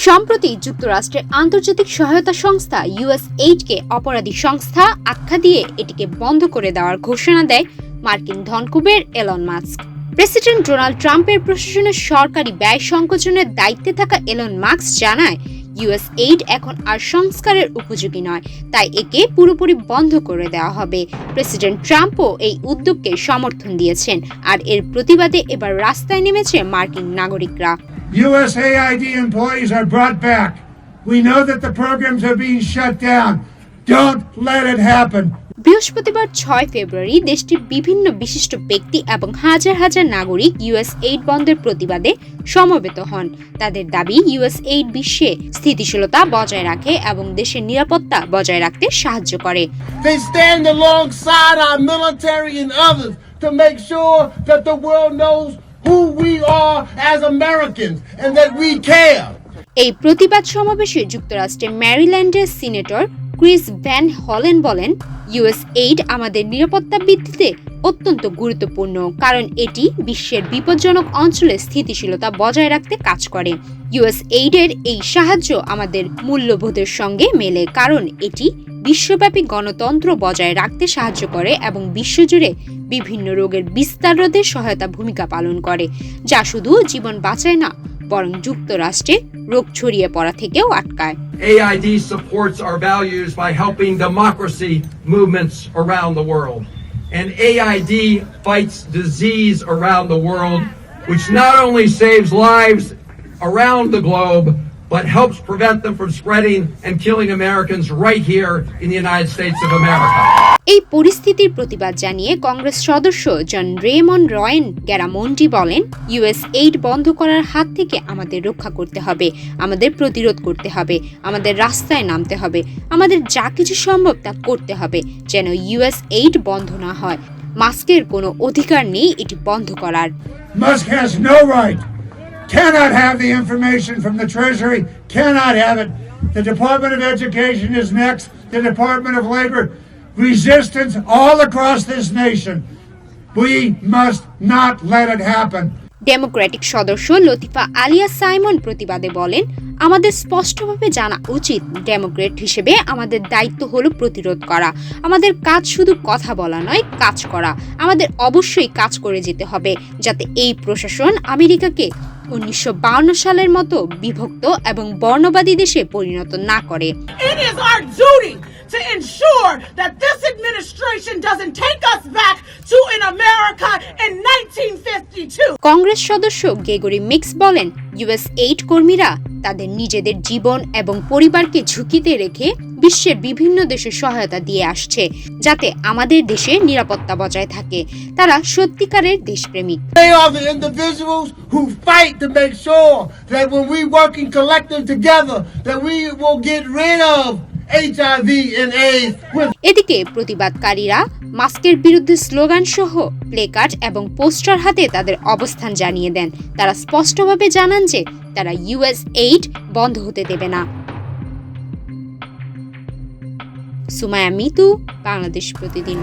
সম্প্রতি যুক্তরাষ্ট্রের আন্তর্জাতিক সহায়তা সংস্থা USAID-কে অপরাধী সংস্থা আখ্যা দিয়ে এটিকে বন্ধ করে দেওয়ার ঘোষণা দেয় মার্কিন ধনকুবের এলন মাস্ক। প্রেসিডেন্ট ডোনাল্ড ট্রাম্পের প্রশাসনের সরকারি ব্যয় সংকোচনের দায়িত্বে থাকা এলন মাস্ক জানায়, USAID এখন আর সংস্কারের উপযোগী নয়, তাই একে পুরোপুরি বন্ধ করে দেওয়া হবে। প্রেসিডেন্ট ট্রাম্পও এই উদ্যোগকে সমর্থন দিয়েছেন, আর এর প্রতিবাদে এবার রাস্তায় নেমেছে মার্কিন নাগরিকরা। USAID employees are brought back. We know that the programs are being shut down. Don't let it happen. বৃহস্পতিবার 6 ফেব্রুয়ারি দেশটির বিভিন্ন বিশিষ্ট ব্যক্তি এবং হাজার হাজার নাগরিক USAID বন্ধের প্রতিবাদে সমবেত হন। তাদের দাবি, USAID বিশ্বে স্থিতিশীলতা বজায় রাখে এবং দেশের নিরাপত্তা বজায় রাখতে সাহায্য করে। They stand alongside our military and others to make sure that the world knows who we are as Americans and that we care. এই প্রতিবাদ সমাবেশে যুক্তরাষ্ট্রের ম্যারিল্যান্ডের সিনেটর ক্রিস ভ্যান হলেন বলেন, USAID আমাদের নিরাপত্তা বৃদ্ধিতে অত্যন্ত গুরুত্বপূর্ণ, কারণ এটি বিশ্বের বিপজ্জনক অঞ্চলে স্থিতিশীলতা বজায় রাখতে কাজ করে। USAID-এর এই সাহায্য আমাদের মূল্যবোধের সঙ্গে মেলে, কারণ এটি বিশ্বব্যাপী গণতন্ত্র বজায় রাখতে সাহায্য করে এবং বিশ্বজুড়ে বিভিন্ন রোগের বিস্তার রোধে সহায়তা ভূমিকা পালন করে, যা শুধু জীবন বাঁচায় না, বরং যুক্তরাষ্ট্রে রোগ ছড়িয়ে পড়া থেকেও আটকায়। AID supports our values by helping democracy movements around the world. And AID fights disease around the world, which not only saves lives around the globe, but helps prevent them from spreading and killing Americans right here in the United States of America. এই পরিস্থিতির প্রতিবাদ জানিয়ে কংগ্রেস সদস্য জন Raymond রয়েন গ্যারামন্ডি বলেন, USAID বন্ধ করার হাত থেকে আমাদের রক্ষা করতে হবে, আমাদের প্রতিরোধ করতে হবে, আমাদের রাস্তায় নামতে হবে, আমাদের যা কিছু সম্ভব তা করতে হবে যেন USAID বন্ধ না হয়। মাস্কের কোনো অধিকার নেই এটি বন্ধ করার। Musk has no right, cannot have the information from the Treasury, cannot have it. The Department of Education is next, the Department of Labor. Resistance all across this nation. We must not let it happen. Democratic সদস্য লতিফা Alia Simon প্রতিবাদে বলেন, আমাদের স্পষ্টভাবে জানা উচিত, Democrat হিসেবে আমাদের দায়িত্ব হলো প্রতিরোধ করা। আমাদের কাজ শুধু কথা বলা নয়, কাজ করা। আমাদের অবশ্যই কাজ করে যেতে হবে যাতে এই প্রশাসন আমেরিকাকে 1952 সালের মতো বিভক্ত এবং বর্ণবাদী দেশে পরিণত না করে। It is our duty to ensure that this administration doesn't take us back to an America in 1952. Congress সদস্য গ্রেগরি মিক্স বলেন, USAID কর্মীরা তাদের নিজেদের জীবন এবং পরিবারকে ঝুঁকিতে রেখে বিশ্বের বিভিন্ন দেশে সহায়তা দিয়ে আসছে যাতে আমাদের দেশে নিরাপত্তা বজায় থাকে। তারা সত্যিকারের দেশপ্রেমিক। They are the individuals who fight to make sure that when we working collective together that we will get rid of HIV and AIDS. এদিকে প্রতিবাদকারীরা মাস্কের বিরুদ্ধে স্লোগান সহ প্লেকার্ড এবং পোস্টার হাতে তাদের অবস্থান জানিয়ে দেন। তারা স্পষ্টভাবে জানান যে তারা USAID বন্ধ হতে দেবে না। সুমায়া মিতু, বাংলাদেশ প্রতিদিন।